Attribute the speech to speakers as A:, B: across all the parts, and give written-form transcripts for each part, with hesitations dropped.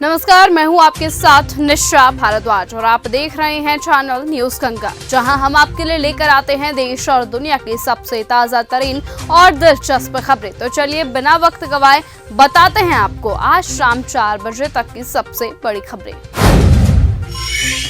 A: नमस्कार, मैं हूं आपके साथ निशा भारद्वाज और आप देख रहे हैं चैनल न्यूज गंगा, जहां हम आपके लिए लेकर आते हैं देश और दुनिया की सबसे ताजा तरीन और दिलचस्प खबरें। तो चलिए बिना वक्त गवाए बताते हैं आपको आज शाम 4 बजे तक की सबसे बड़ी खबरें।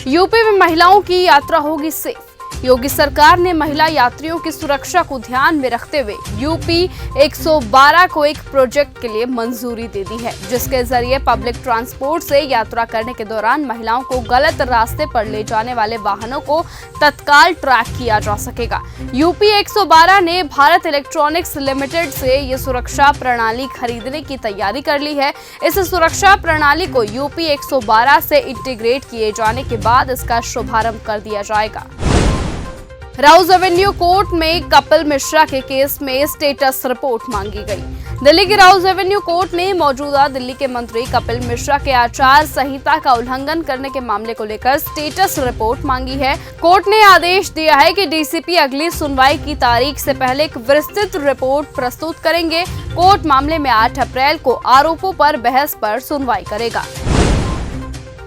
A: यूपी में महिलाओं की यात्रा होगी सेफ। योगी सरकार ने महिला यात्रियों की सुरक्षा को ध्यान में रखते हुए यूपी 112 को एक प्रोजेक्ट के लिए मंजूरी दे दी है, जिसके जरिए पब्लिक ट्रांसपोर्ट से यात्रा करने के दौरान महिलाओं को गलत रास्ते पर ले जाने वाले वाहनों को तत्काल ट्रैक किया जा सकेगा। यूपी 112 ने भारत इलेक्ट्रॉनिक्स लिमिटेड से ये सुरक्षा प्रणाली खरीदने की तैयारी कर ली है। इस सुरक्षा प्रणाली को यूपी 112 से इंटीग्रेट किए जाने के बाद इसका शुभारंभ कर दिया जाएगा। राउज एवेन्यू कोर्ट में कपिल मिश्रा के केस में स्टेटस रिपोर्ट मांगी गई। दिल्ली की राउज एवेन्यू कोर्ट ने मौजूदा दिल्ली के मंत्री कपिल मिश्रा के आचार संहिता का उल्लंघन करने के मामले को लेकर स्टेटस रिपोर्ट मांगी है। कोर्ट ने आदेश दिया है कि डीसीपी अगली सुनवाई की तारीख से पहले एक विस्तृत रिपोर्ट प्रस्तुत करेंगे। कोर्ट मामले में 8 अप्रैल को आरोपों पर बहस पर सुनवाई करेगा।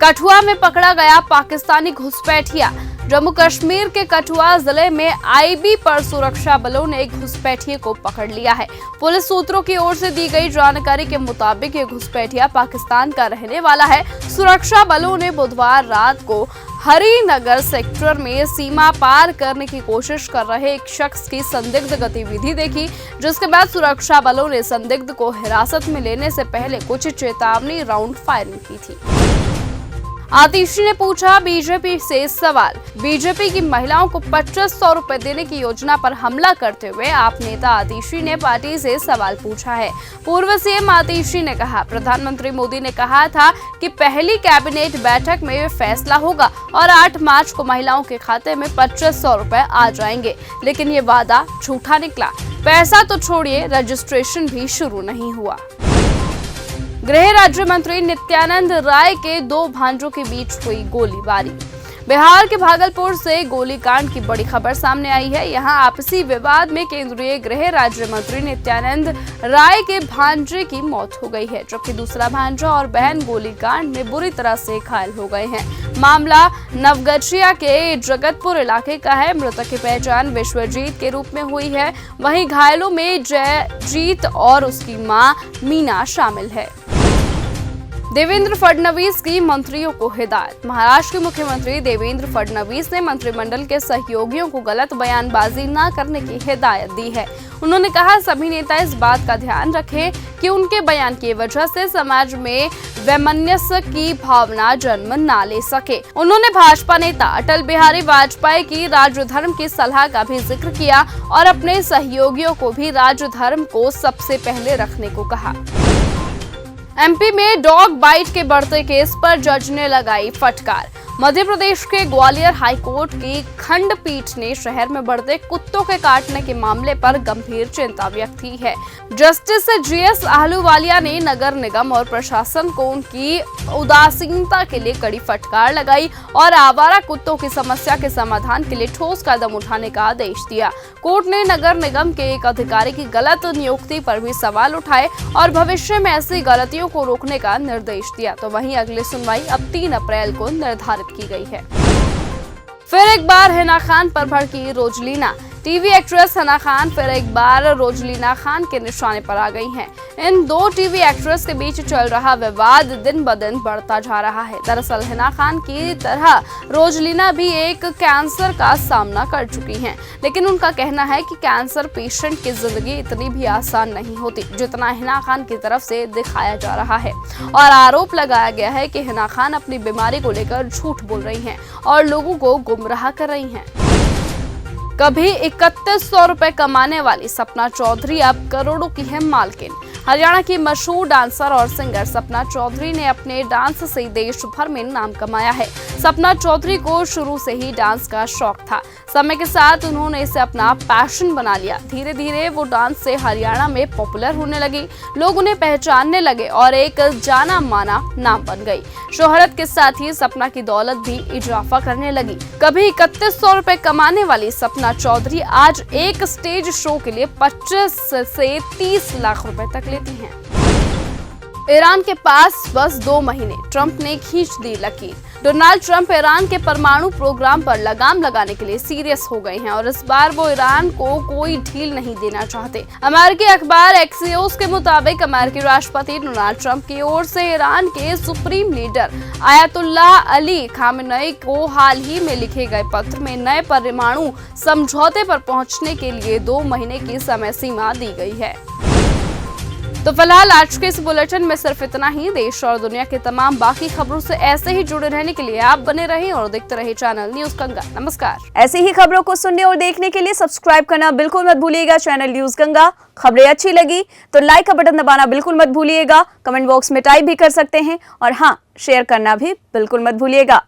A: कठुआ में पकड़ा गया पाकिस्तानी घुसपैठिया। जम्मू कश्मीर के कठुआ जिले में आईबी पर सुरक्षा बलों ने एक घुसपैठिए को पकड़ लिया है। पुलिस सूत्रों की ओर से दी गई जानकारी के मुताबिक ये घुसपैठिया पाकिस्तान का रहने वाला है। सुरक्षा बलों ने बुधवार रात को हरिनगर सेक्टर में सीमा पार करने की कोशिश कर रहे एक शख्स की संदिग्ध गतिविधि देखी, जिसके बाद सुरक्षा बलों ने संदिग्ध को हिरासत में लेने से पहले कुछ चेतावनी राउंड फायरिंग की थी। आतिशी ने पूछा बीजेपी से सवाल। बीजेपी की महिलाओं को 2500 रुपए देने की योजना पर हमला करते हुए आप नेता आतिशी ने पार्टी से सवाल पूछा है। पूर्व सीएम आतिशी ने कहा, प्रधानमंत्री मोदी ने कहा था कि पहली कैबिनेट बैठक में ये फैसला होगा और 8 मार्च को महिलाओं के खाते में 2500 रुपए आ जाएंगे, लेकिन ये वादा झूठा निकला। पैसा तो छोड़िए, रजिस्ट्रेशन भी शुरू नहीं हुआ। गृह राज्य मंत्री नित्यानंद राय के 2 भांजों के बीच हुई गोलीबारी। बिहार के भागलपुर से गोलीकांड की बड़ी खबर सामने आई है। यहां आपसी विवाद में केंद्रीय गृह राज्य मंत्री नित्यानंद राय के भांजे की मौत हो गई है, जबकि दूसरा भांजा और बहन गोलीकांड में बुरी तरह से घायल हो गए हैं। मामला नवगछिया के जगतपुर इलाके का है। मृतक की पहचान विश्वजीत के रूप में हुई है। वहीं घायलों में जयजीत और उसकी मां मीना शामिल है। देवेंद्र फडणवीस की मंत्रियों को हिदायत। महाराष्ट्र के मुख्यमंत्री देवेंद्र फडणवीस ने मंत्रिमंडल के सहयोगियों को गलत बयानबाजी न करने की हिदायत दी है। उन्होंने कहा, सभी नेता इस बात का ध्यान रखें कि उनके बयान की वजह से समाज में वैमनस्य की भावना जन्म न ले सके। उन्होंने भाजपा नेता अटल बिहारी वाजपेयी की राज्य धर्म की सलाह का भी जिक्र किया और अपने सहयोगियों को भी राज्य धर्म को सबसे पहले रखने को कहा। एमपी में डॉग बाइट के बढ़ते केस पर जज ने लगाई फटकार। मध्य प्रदेश के ग्वालियर हाईकोर्ट की खंडपीठ ने शहर में बढ़ते कुत्तों के काटने के मामले पर गंभीर चिंता व्यक्त की है। जस्टिस जीएस आहलूवालिया ने नगर निगम और प्रशासन को उनकी उदासीनता के लिए कड़ी फटकार लगाई और आवारा कुत्तों की समस्या के समाधान के लिए ठोस कदम उठाने का आदेश दिया। कोर्ट ने नगर निगम के एक अधिकारी की गलत नियुक्ति पर भी सवाल उठाए और भविष्य में ऐसी गलतियों को रोकने का निर्देश दिया। तो वहीं अगली सुनवाई अब 3 अप्रैल को निर्धारित की गई है। फिर एक बार हिना खान पर भड़की रोजलीना। टीवी एक्ट्रेस हिना खान फिर एक बार रोजलीना खान के निशाने पर आ गई हैं। इन 2 टीवी एक्ट्रेस के बीच चल रहा विवाद दिन ब दिन बढ़ता जा रहा है। दरअसल हिना खान की तरह रोजलीना भी एक कैंसर का सामना कर चुकी हैं, लेकिन उनका कहना है कि कैंसर पेशेंट की जिंदगी इतनी भी आसान नहीं होती जितना हिना खान की तरफ से दिखाया जा रहा है। और आरोप लगाया गया है कि हिना खान अपनी बीमारी को लेकर झूठ बोल रही हैं और लोगों को गुमराह कर रही हैं। कभी 3100 रुपए कमाने वाली सपना चौधरी अब करोड़ों की है मालकिन। हरियाणा की मशहूर डांसर और सिंगर सपना चौधरी ने अपने डांस से देश भर में नाम कमाया है। सपना चौधरी को शुरू से ही डांस का शौक था। समय के साथ उन्होंने इसे अपना पैशन बना लिया। धीरे धीरे वो डांस से हरियाणा में पॉपुलर होने लगी, लोग उन्हें पहचानने लगे और एक जाना माना नाम बन गई। शोहरत के साथ ही सपना की दौलत भी इजाफा करने लगी। कभी 3100 रुपए कमाने वाली सपना चौधरी आज एक स्टेज शो के लिए 25 से 30 लाख रुपए तक लेती हैं। ईरान के पास बस 2 महीने, ट्रंप ने खींच दी लकीर। डोनाल्ड ट्रंप ईरान के परमाणु प्रोग्राम पर लगाम लगाने के लिए सीरियस हो गए हैं और इस बार वो ईरान को कोई ढील नहीं देना चाहते। अमेरिकी अखबार एक्सियोस के मुताबिक अमेरिकी राष्ट्रपति डोनाल्ड ट्रंप की ओर से ईरान के supreme leader Ayatollah Ali Khamenei को हाल ही में लिखे गए पत्र में नए परमाणु समझौते पर पहुंचने के लिए 2 महीने की समय सीमा दी गई है। तो फिलहाल आज के इस बुलेटिन में सिर्फ इतना ही। देश और दुनिया के तमाम बाकी खबरों से ऐसे ही जुड़े रहने के लिए आप बने रहें और देखते रहिए चैनल न्यूज गंगा। नमस्कार।
B: ऐसी ही खबरों को सुनने और देखने के लिए सब्सक्राइब करना बिल्कुल मत भूलिएगा चैनल न्यूज गंगा। खबरें अच्छी लगी तो लाइक का बटन दबाना बिल्कुल मत भूलिएगा। कमेंट बॉक्स में टाइप भी कर सकते हैं और हाँ, शेयर करना भी बिल्कुल मत भूलिएगा।